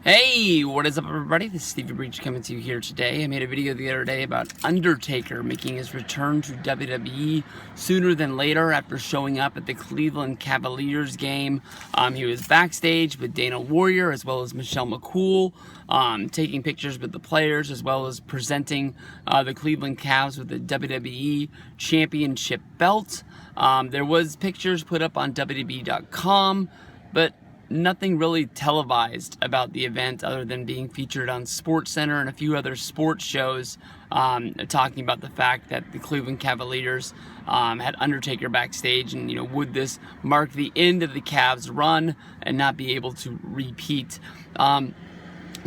Hey, what is up everybody? This is Stevie Breach coming to you here today. I made a video the other day about Undertaker making his return to WWE sooner than later after showing up at the Cleveland Cavaliers game. He was backstage with Dana Warrior as well as Michelle McCool, taking pictures with the players as well as presenting the Cleveland Cavs with the WWE Championship belt. There was pictures put up on WWE.com, but nothing really televised about the event other than being featured on SportsCenter and a few other sports shows, talking about the fact that the Cleveland Cavaliers had Undertaker backstage, and would this mark the end of the Cavs run and not be able to repeat.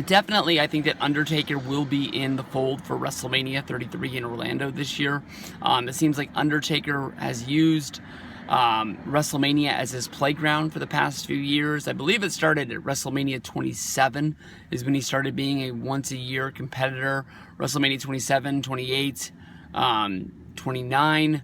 Definitely, I think that Undertaker will be in the fold for WrestleMania 33 in Orlando this year. It seems like Undertaker has used WrestleMania as his playground for the past few years. I believe it started at WrestleMania 27 is when he started being a once-a-year competitor. WrestleMania 27, 28, 29,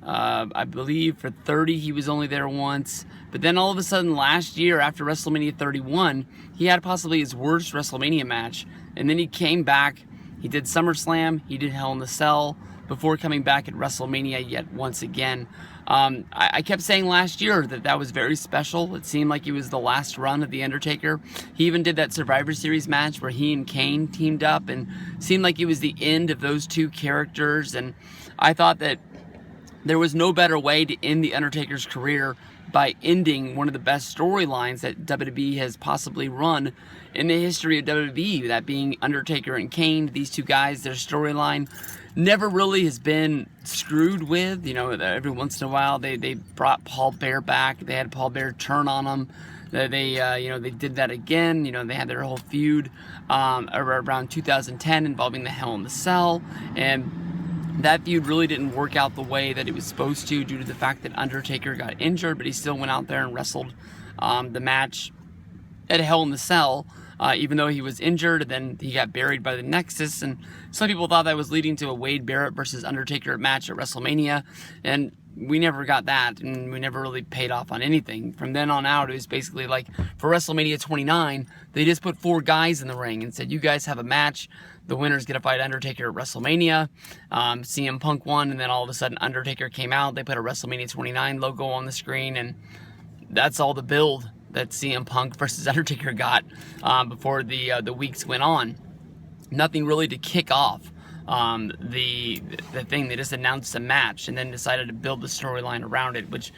I believe for 30 he was only there once. But then all of a sudden last year after WrestleMania 31, he had possibly his worst WrestleMania match. And then he came back, he did SummerSlam, he did Hell in the Cell, before coming back at WrestleMania yet once again. I kept saying last year that was very special. It seemed like it was the last run of The Undertaker. He even did that Survivor Series match where he and Kane teamed up, and seemed like it was the end of those two characters. And I thought that there was no better way to end The Undertaker's career by ending one of the best storylines that WWE has possibly run in the history of WWE, that being Undertaker and Kane. These two guys, their storyline never really has been screwed with. Every once in a while they brought Paul Bear back. They had Paul Bear turn on them. They did that again. They had their whole feud around 2010 involving the Hell in the Cell, and that feud really didn't work out the way that it was supposed to due to the fact that Undertaker got injured, but he still went out there and wrestled the match at Hell in the Cell, even though he was injured, and then he got buried by the Nexus, and some people thought that was leading to a Wade Barrett versus Undertaker match at WrestleMania, and we never got that, and we never really paid off on anything. From then on out, it was basically like, for WrestleMania 29, they just put 4 guys in the ring and said, you guys have a match, the winner's gonna fight Undertaker at WrestleMania. CM Punk won, and then all of a sudden Undertaker came out, they put a WrestleMania 29 logo on the screen, and that's all the build that CM Punk versus Undertaker got before the weeks went on. Nothing really to kick off the thing. They just announced a match and then decided to build the storyline around it, which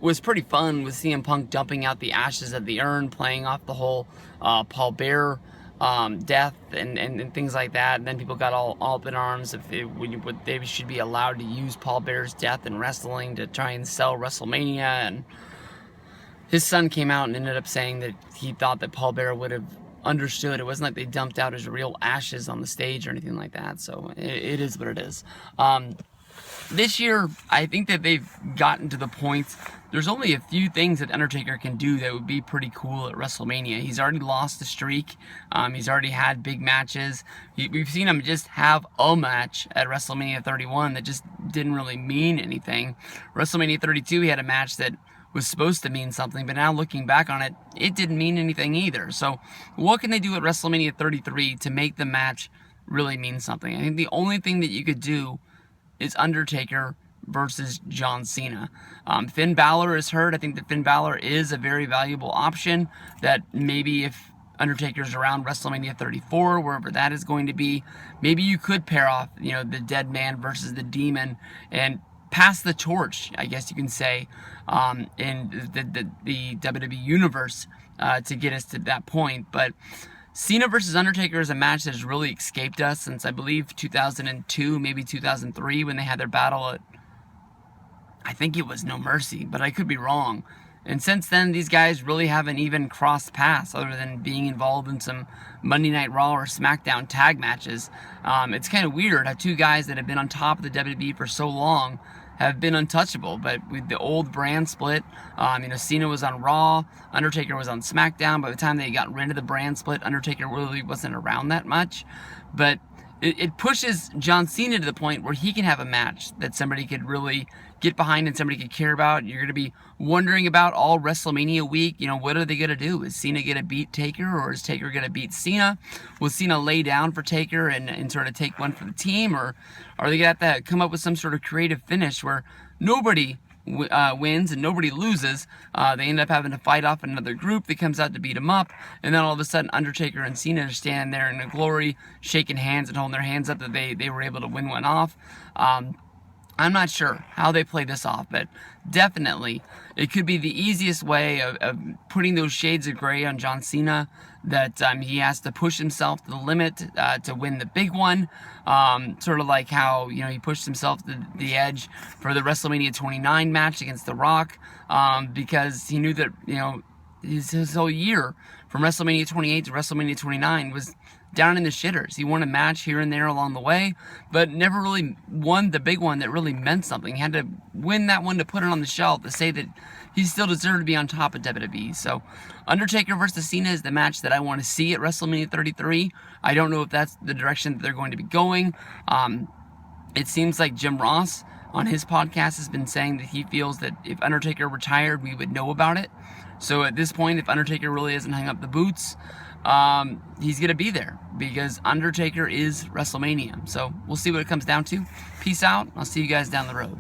was pretty fun, with CM Punk dumping out the ashes of the urn, playing off the whole Paul Bear death and things like that. And then people got all up in arms if they should be allowed to use Paul Bear's death in wrestling to try and sell WrestleMania. And his son came out and ended up saying that he thought that Paul Bear would have understood. It wasn't like they dumped out his real ashes on the stage or anything like that. So it is what it is. This year, I think that they've gotten to the point, there's only a few things that Undertaker can do that would be pretty cool at WrestleMania. He's already lost the streak. He's already had big matches. We've seen him just have a match at WrestleMania 31 that just didn't really mean anything. WrestleMania 32, he had a match that was supposed to mean something, but now looking back on it, it didn't mean anything either. So what can they do at WrestleMania 33 to make the match really mean something? I think the only thing that you could do is Undertaker versus John Cena. Finn Balor is hurt. I think that Finn Balor is a very valuable option that maybe if Undertaker's around WrestleMania 34, wherever that is going to be, maybe you could pair off, the Dead Man versus the Demon and pass the torch, I guess you can say, in the WWE universe to get us to that point. But Cena versus Undertaker is a match that has really escaped us since, I believe, 2002, maybe 2003, when they had their battle at, I think it was No Mercy, but I could be wrong. And since then, these guys really haven't even crossed paths other than being involved in some Monday Night Raw or SmackDown tag matches. It's kind of weird how two guys that have been on top of the WWE for so long have been untouchable, but with the old brand split, Cena was on Raw, Undertaker was on SmackDown. By the time they got rid of the brand split, Undertaker really wasn't around that much, but it pushes John Cena to the point where he can have a match that somebody could really get behind and somebody could care about. You're going to be wondering about all WrestleMania week. You know, what are they going to do? Is Cena going to beat Taker, or is Taker going to beat Cena? Will Cena lay down for Taker and sort of take one for the team, or are they going to have to come up with some sort of creative finish where nobody wins and nobody loses? They end up having to fight off another group that comes out to beat them up, and then all of a sudden Undertaker and Cena are standing there in the glory, shaking hands and holding their hands up that they were able to win one off. I'm not sure how they play this off, but definitely it could be the easiest way of putting those shades of gray on John Cena, that he has to push himself to the limit to win the big one. Sort of like how, you know, he pushed himself to the edge for the WrestleMania 29 match against The Rock, because he knew that, you know, his whole year from WrestleMania 28 to WrestleMania 29 was down in the shitters. He won a match here and there along the way, but never really won the big one that really meant something. He had to win that one to put it on the shelf, to say that he still deserved to be on top of WWE. So Undertaker versus Cena is the match that I want to see at WrestleMania 33. I don't know if that's the direction that they're going to be going. It seems like Jim Ross on his podcast has been saying that he feels that if Undertaker retired, we would know about it. So at this point, if Undertaker really hasn't hung up the boots, he's going to be there, because Undertaker is WrestleMania. So we'll see what it comes down to. Peace out. I'll see you guys down the road.